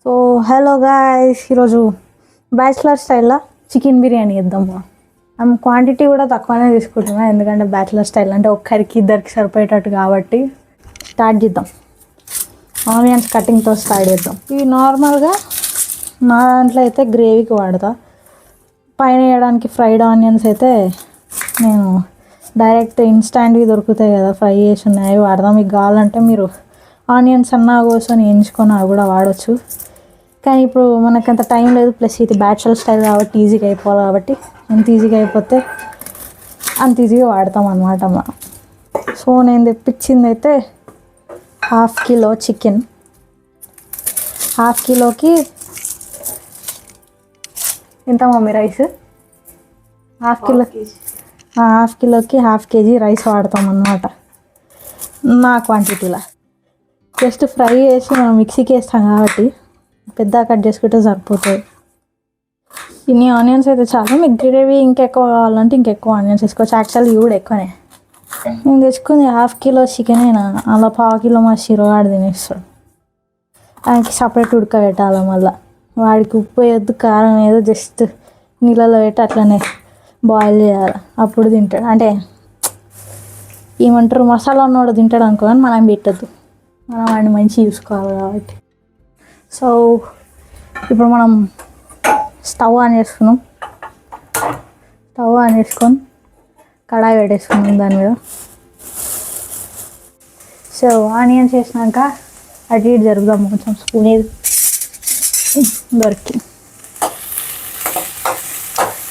So hello guys, ఈరోజు bachelor స్టైల్లో chicken biryani ఇద్దాము. క్వాంటిటీ కూడా తక్కువనే తీసుకుంటున్నాను, ఎందుకంటే బ్యాచిలర్ స్టైల్ అంటే ఒక్కరికి ఇద్దరికి సరిపోయేటట్టు కాబట్టి. స్టార్ట్ చేద్దాం. ఆనియన్స్ కటింగ్తో స్టార్ట్ చేద్దాం. ఇవి నార్మల్గా నా దాంట్లో అయితే గ్రేవీకి వాడతా. పైన వేయడానికి ఫ్రైడ్ ఆనియన్స్ అయితే నేను డైరెక్ట్ ఇన్స్టాంట్వి దొరుకుతాయి కదా, ఫ్రై చేసి ఉన్నాయి వాడదాం. మీకు కావాలంటే మీరు ఆనియన్స్ అన్నా కోసం వేయించుకొని అవి కూడా వాడచ్చు. కానీ ఇప్పుడు మనకు అంత టైం లేదు, ప్లస్ ఇది బ్యాచులర్ స్టైల్ కాబట్టి ఈజీగా అయిపోవాలి. కాబట్టి ఎంత ఈజీగా అయిపోతే అంత ఈజీగా వాడతాం అన్నమాట మనం. సో నేను తెప్పించింది అయితే 1/2 కిలో చికెన్. 1/2 కిలోకి ఎంత మమ్మీ రైస్? 1/2 కిలోకి 1/2 కేజీ రైస్ వాడతాం అన్నమాట నా క్వాంటిటీలో. జస్ట్ ఫ్రై చేసి మనం మిక్సీకి వేస్తాం కాబట్టి పెద్ద కట్ చేసుకుంటే సరిపోతుంది. ఇన్ని ఆనియన్స్ అయితే చాలు. మీకు గ్రేవీ ఇంకెక్కువ కావాలంటే ఇంకెక్కువ ఆనియన్స్ వేసుకోవచ్చు. యాక్చువల్లీ ఇవి కూడా ఎక్కువనే. నేను తెచ్చుకుంది 1/2 కిలో చికెన్ అయినా, అలా 1/2 కిలో మా శిరోగాడు తినేస్తాడు. దానికి సపరేట్ ఉడకబెట్టాలి. మళ్ళీ వాడికి ఉప్పు వేయద్దు, కారం ఏదో జస్ట్ నీళ్ళలో పెట్టి అట్లనే బాయిల్ చేయాలి, అప్పుడు తింటాడు. అంటే ఏమంటారు, మసాలా ఉన్నోడు తింటాడు అనుకో, కానీ మనం పెట్టద్దు, మనం వాడిని మంచిగా చూసుకోవాలి కాబట్టి. సో ఇప్పుడు మనం స్టవ్ ఆన్ చేసుకున్నాం. స్టవ్ ఆన్ చేసుకొని కడాయి పెట్టేసుకున్నాం దాని మీద. సో ఆనియన్స్ వేసినాక అటు ఇటు జరుపుదాం. కొంచెం స్పూన్ ఏది దొరికి.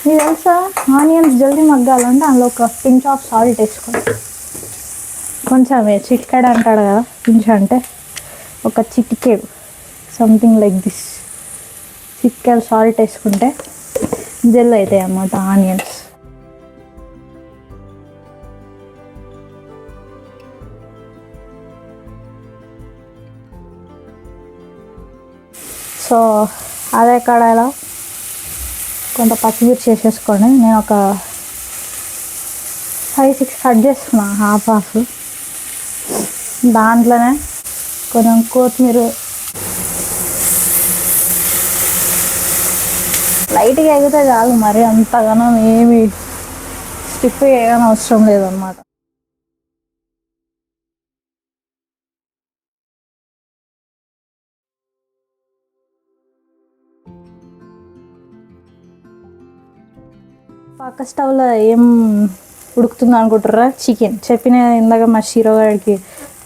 ఇది తెలుసా, ఆనియన్స్ జల్దీ మగ్గాలంటే అందులో ఒక పించ్ ఆఫ్ సాల్ట్ వేసుకోండి. కొంచెం చిటికెడు అంటాడు కదా, పించ్ అంటే ఒక చిటికెడు, సంథింగ్ లైక్ దిస్. చిటికెడు సాల్ట్ వేసుకుంటే జెల్ అవుతాయి అన్నమాట ఆనియన్స్. సో అదే కడాయిలో కొంత పచ్చిమిర్చి వేసేసుకోండి. నేను ఒక 5-6 కట్ చేసుకున్నాను, హాఫ్. దాంట్లోనే కొంచెం కొత్తిమీర లైట్గా ఎగితే చాలు, మరి అంతగానో ఏమి స్టిఫ్ వేయగానే అవసరం లేదన్నమాట. పక్క స్టవ్లో ఏం ఉడుకుతుంది అనుకుంటారా? చికెన్. చెప్పిన ఇందాక మా శిరోగాడికి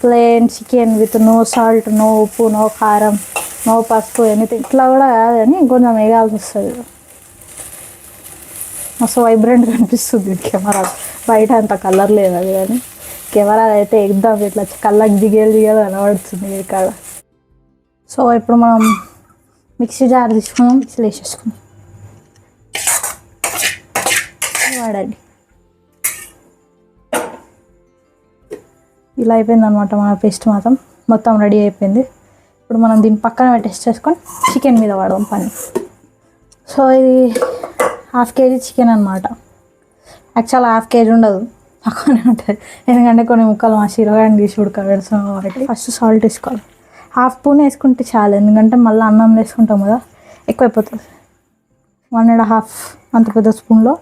plain chicken with no salt, no ఉప్పు, నో కారం, నో పసుపు, ఎనీథింగ్. ఇట్లా కూడా కాదు కానీ కొంచెం వేయాల్సి వస్తుంది. మస్తు వైబ్రెంట్గా అనిపిస్తుంది కెమెరా. బయట అంత కలర్ లేదు అది, కానీ కెమెరా అయితే ఎగ్దాం ఇట్లా కళ్ళకి దిగేది కనబడుతుంది ఇక్కడ. సో ఇప్పుడు మనం మిక్సీ జార్ తీసుకున్నాం, మిక్సీలో వేసేసుకున్నాం. వాడండి. ఇలా అయిపోయింది అనమాట మన పేస్ట్. మొత్తం రెడీ అయిపోయింది. ఇప్పుడు మనం దీన్ని పక్కన పెట్టేసుకొని చికెన్ మీద వాడదాం పని. సో ఇది 1/2 కేజీ చికెన్ అనమాట. యాక్చువల్ 1/2 కేజీ ఉండదు, తక్కువనే ఉంటుంది, ఎందుకంటే కొన్ని ముక్కలు మా శిరోగాడిని తీసి ఉడకబెడతాం కాబట్టి. ఫస్ట్ సాల్ట్ వేసుకోవాలి. 1/2 స్పూన్ వేసుకుంటే చాలు, ఎందుకంటే మళ్ళీ అన్నం వేసుకుంటాం కదా, ఎక్కువైపోతుంది. 1.5 అంత పెద్ద స్పూన్లో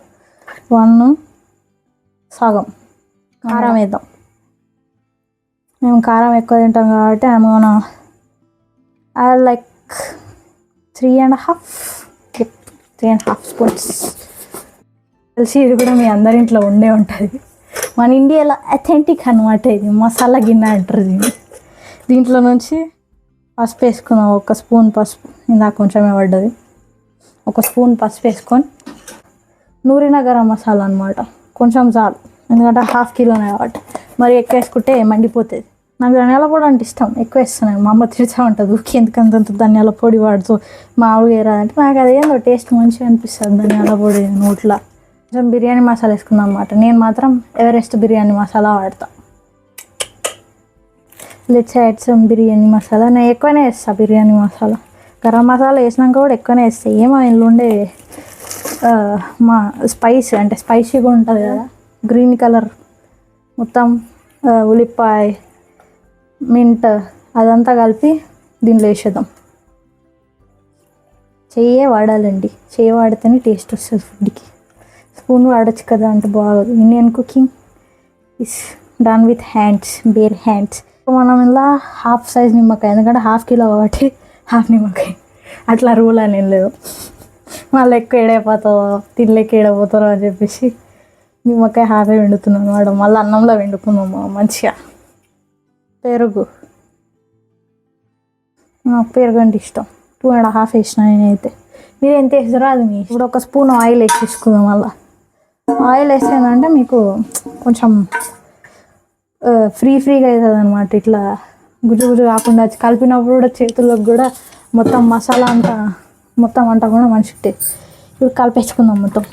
1 సగం కారం వేద్దాం. మేము కారం ఎక్కువ తింటాం కాబట్టి మన లైక్ 3.5 స్పూన్స్. తెలిసి ఇది కూడా మీ అందరింట్లో ఉండే ఉంటుంది. మన ఇండియాలో అథెంటిక్ అనమాట ఇది, మసాలా గిన్నె అంటారు దీన్ని. దీంట్లో నుంచి పసుపు వేసుకుందాం. 1 స్పూన్ పసుపు, ఇందాక కొంచెమే పడ్డది. 1 స్పూన్ పసుపు వేసుకొని నూరిన గరం మసాలా అనమాట, కొంచెం చాలు, ఎందుకంటే 1/2 కిలోనే కాబట్టి. మరి ఎక్కువ వేసుకుంటే మండిపోతుంది. నాకు ధనియాల పొడి అంటే ఇష్టం, ఎక్కువ వేస్తున్నాను. మా అమ్మ తిరుగుతూ ఉంటుంది, ఊరికి ఎందుకంత ధనియాల పొడి వాడుతూ మామూలుగా వేయరాదంటే. నాకు అదేందో టేస్ట్ మంచిగా అనిపిస్తుంది ధనియాల పొడి నోట్లో. కొంచెం బిర్యానీ మసాలా వేసుకుందాం అన్నమాట. నేను మాత్రం ఎవరెస్ట్ బిర్యానీ మసాలా వాడతా. Let's add some biryani masala. నేను ఎక్కువనే వేస్తాను బిర్యానీ మసాలా. గరం మసాలా వేసినాక కూడా ఎక్కువనే వేస్తాయి. ఏమో ఇందులో ఉండే మా స్పైస్ అంటే స్పైసీగా ఉంటుంది కదా, గ్రీన్ కలర్ మొత్తం ఉల్లిపాయ, మింట్ అదంతా కలిపి దీంట్లో వేసేద్దాం. చెయ్యే వాడాలండి, చెయ్యి వాడితేనే టేస్ట్ వస్తుంది ఫుడ్కి. స్పూన్ వాడచ్చు కదా అంటే బాగోదు. Indian cooking is done with hands, bare hands. మనం ఇలా హాఫ్ సైజ్ నిమ్మకాయ, ఎందుకంటే హాఫ్ కిలో కాబట్టి హాఫ్ నిమ్మకాయ, అట్లా రూల్ అని ఏం లేదు. మళ్ళీ ఎక్కువ ఏడైపోతావు, తినలేక ఏడైపోతారో అని చెప్పేసి నిమ్మకాయ హాఫే వండుతున్నాను అనమాట. మళ్ళీ అన్నంలో వండుకున్నాము మంచిగా. పెరుగు, నాకు పెరుగు అంటే ఇష్టం. 2.5 వేసిన నేనైతే. మీరు ఎంత వేసారో అది మీ. ఇప్పుడు ఒక స్పూన్ ఆయిల్ వేసేసుకుందాం. మళ్ళీ ఆయిల్ వేసేదంటే మీకు కొంచెం ఫ్రీగా అవుతుంది అనమాట. ఇట్లా గుజ్జు కాకుండా కలిపినప్పుడు కూడా చేతులకు కూడా మొత్తం మసాలా అంతా మొత్తం అంతా కూడా మంచిగా. ఇప్పుడు కలిపేసుకుందాం మొత్తం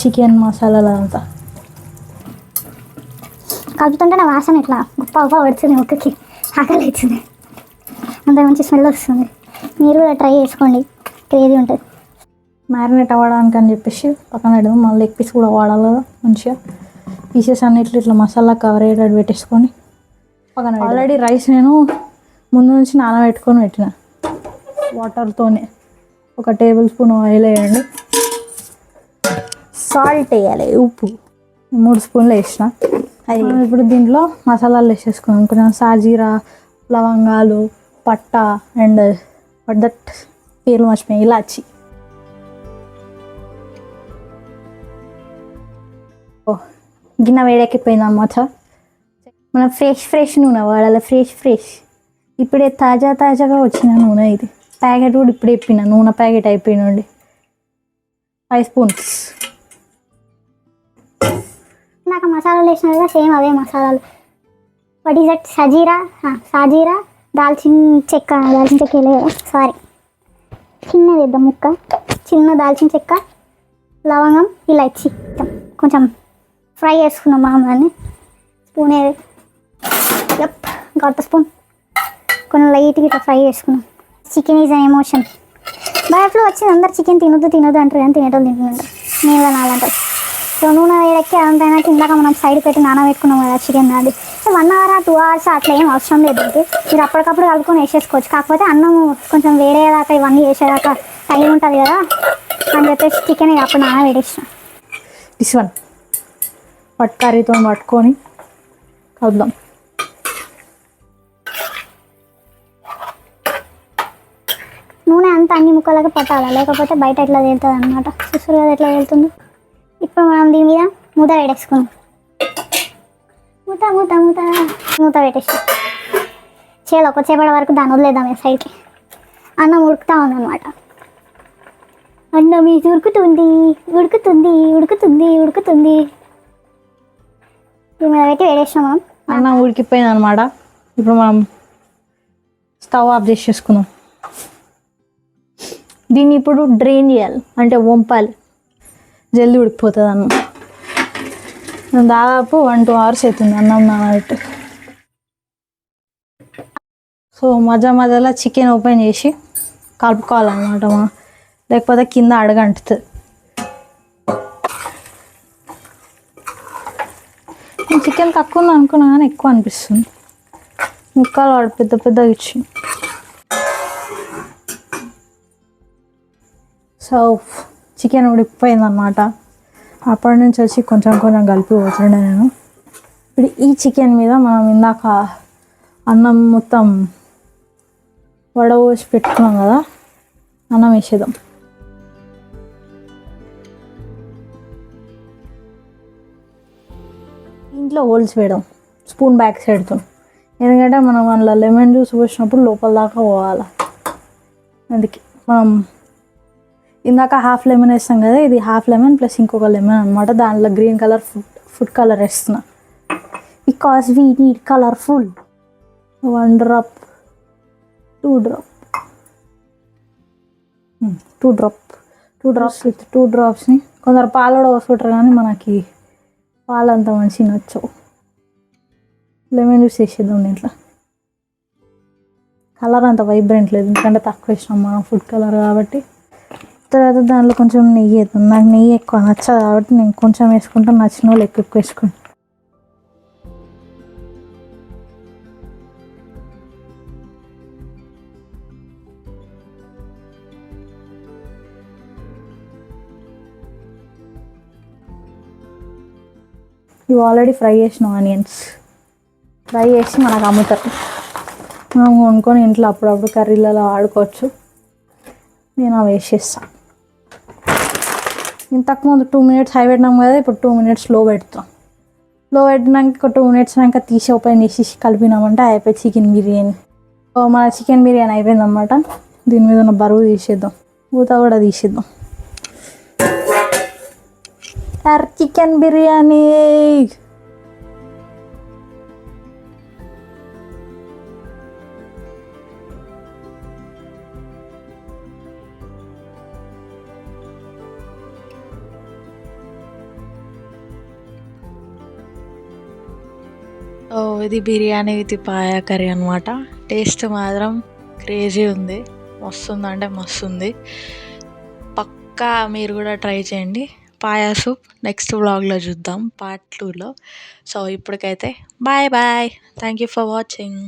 చికెన్ మసాలాలు అంతా. కలుపుతుంటే నా వాసన ఇట్లా గొప్ప గొప్ప పడుతుంది, ముక్కకి ఆకలి అవుతుంది, అంత మంచి స్మెల్ వస్తుంది. మీరు కూడా ట్రై చేసుకోండి, క్రేజీ ఉంటుంది. మ్యారినేట్ అవ్వడానికి అని చెప్పేసి పక్కన పెడదాం. మళ్ళీ లెగ్ పీస్ కూడా వాడాలి కదా, మంచిగా పీసెస్ అన్నిట్లు ఇట్లా మసాలా కవర్ అయ్యేటట్టు పెట్టేసుకొని పక్కన. ఆల్రెడీ రైస్ నేను ముందు నుంచి నానబెట్టుకొని పెట్టిన వాటర్తోనే. 1 టేబుల్ స్పూన్ ఆయిల్ వేయండి, సాల్ట్ వేయాలి, ఉప్పు 3 స్పూన్లు వేసిన. అది ఇప్పుడు దీంట్లో మసాలాలు వేసేసుకున్నాం. కొంచెం సాజీరా, లవంగాలు, పట్ట అండ్ దట్ పేర్లు మర్చిపోయి ఇలాచి. గిన్నె వేడెక్కిపోయింది అన్నమాట. మనం ఫ్రెష్ నూనె వాడాలి, ఫ్రెష్. ఇప్పుడే తాజాగా వచ్చిన నూనె ఇది. ప్యాకెట్ కూడా ఇప్పుడు ఇప్పిన నూనె ప్యాకెట్ అయిపోయినండి. 5 స్పూన్స్. నాకు మసాలాలు వేసిన కదా, సేమ్ అవే మసాలాలు. What is that? సాజీరా, దాల్చిన చెక్క సారీ, చిన్న వేద్దాం ముక్క, చిన్న దాల్చిన చెక్క, లవంగం, ఇలాచి కొంచెం ఫ్రై చేసుకున్నాం మామూలు. స్పూన్ గొట్ట స్పూన్ కొంచెం లైట్గా ఇట్లా ఫ్రై చేసుకున్నాం. Chicken is an emotion. బయటలో వచ్చింది అందరు చికెన్ తినొద్దు అంటారు, కానీ తినేటోళ్ళు తింటున్నారు. నేను నాలంటారు. సో నూనె వేడెక్కి అంతైనా ఇందాక మనం సైడ్ పెట్టి నానబెట్టుకున్నాం కదా చికెన్. అది 1 hour 2 hours అట్లా ఏం అవసరం లేదు. మీరు అప్పటికప్పుడు కలుపుకొని వేసేసుకోవచ్చు. కాకపోతే అన్నం కొంచెం వేడేదాకా ఇవన్నీ వేసేదాకా టైం ఉంటుంది కదా అని చెప్పేసి చికెన్ అప్పుడు నానబెట్టేసిన. దిస్ వన్ కర్రీతో పట్టుకొని కలుపుదాం. నూనె అంతా అన్ని ముక్కలకి పట్టాలి, లేకపోతే బయట ఎట్లా తేలుతుంది అనమాట. చూసారు కదా ఎట్లా తేలుతుందో. ఇప్పుడు మనం దీని మీద మూత పెట్టేసుకున్నాం. మూత పెట్టేసి చేయాలి. కొద్దిసేపటి వరకు దాన్ని వదిలేద్దాం సైడ్కి. అన్నం ఉడుకుతూ ఉందన్నమాట. అన్నం ఇది ఉడుకుతుంది. దీని మీద పెట్టి వేడేసాం మనం. అన్నం ఉడికిపోయింది అనమాట. ఇప్పుడు మనం స్టవ్ ఆఫ్ చేసేసుకుందాం. దీన్ని ఇప్పుడు డ్రైన్ చేయాలి, అంటే వంపాలి. జల్దీ ఉడికిపోతుంది అన్నం. దాదాపు 1-2 hours అవుతుంది అన్నం నానబెట్టి. సో మధ్యలో చికెన్ ఓపెన్ చేసి కలుపుకోవాలన్నమాట, లేకపోతే కింద అడగంటుతుంది. చికెన్ తక్కువ ఉంది అనుకున్నా కానీ ఎక్కువ అనిపిస్తుంది. ముక్కలు వాడు పెద్దగా ఇచ్చింది. సో చికెన్ ఉడికిపోయింది అన్నమాట. అప్పటి నుంచి వచ్చి కొంచెం కలిపి పోతుండే నేను. ఇప్పుడు ఈ చికెన్ మీద మనం ఇందాక అన్నం మొత్తం వడపోసి పెట్టుకున్నాం కదా, అన్నం వేసేద్దాం. ఇంట్లో హోల్స్ వేయడం స్పూన్ బ్యాక్ సైడ్తో, ఎందుకంటే మనం అందులో లెమన్ జ్యూస్ పోసినప్పుడు లోపల దాకా పోవాలి. అందుకే మనం ఇందాక హాఫ్ లెమన్ వేస్తాం కదా, ఇది హాఫ్ లెమన్ ప్లస్ ఇంకొక లెమన్ అనమాట. దాంట్లో గ్రీన్ కలర్ ఫుడ్ కలర్ వేస్తున్నా, because we need colourful. 1 drop, 2 drop, 2 drops with 2 dropsని. కొందరు పాలు కూడా పోసుకుంటారు, కానీ మనకి పాలు అంత మంచిగా నచ్చవు. లెమన్ జ్యూస్ వేసేద్దాం దీంట్లో. కలర్ అంత వైబ్రెంట్ లేదు, ఎందుకంటే తక్కువ వేసినాం మనం ఫుడ్ కలర్ కాబట్టి. తర్వాత దాంట్లో కొంచెం నెయ్యి వేద్దాం. నాకు నెయ్యి ఎక్కువ నచ్చదు కాబట్టి నేను కొంచెం వేసుకుంటాను, నచ్చిన వాళ్ళు ఎక్కువ వేసుకుంటాను. ఇవి ఆల్రెడీ ఫ్రై చేసిన ఆనియన్స్ ఫ్రై చేసి మనకు అమ్ముతారు. మనం కొనుక్కొని ఇంట్లో అప్పుడప్పుడు కర్రీలలో వాడుకోవచ్చు. నేను అవి వేసేస్తాను. ఇంతకుముందు 2 minutes హై పెట్టినాం కదా, ఇప్పుడు 2 minutes లో పెడతాం. లో పెట్టినాక ఒక 2 minutes దాకా తీసి ఓపెన్ చేసి కలిపినామంటే అయిపోయి చికెన్ బిర్యానీ. మన చికెన్ బిర్యానీ అయిపోయిందన్నమాట. దీని మీద ఉన్న బరువు తీసేద్దాం, మూత కూడా తీసేద్దాం. చికెన్ బిర్యానీ. ఇది బిర్యానీ విత్ పాయా కర్రీ అనమాట. టేస్ట్ మాత్రం క్రేజీ ఉంది, మస్తుంది అంటే మస్తుంది. పక్కా మీరు కూడా ట్రై చేయండి. పాయా సూప్ నెక్స్ట్ వ్లాగ్లో చూద్దాం, పార్ట్ 2లో. సో ఇప్పటికైతే bye bye. Thank you for watching.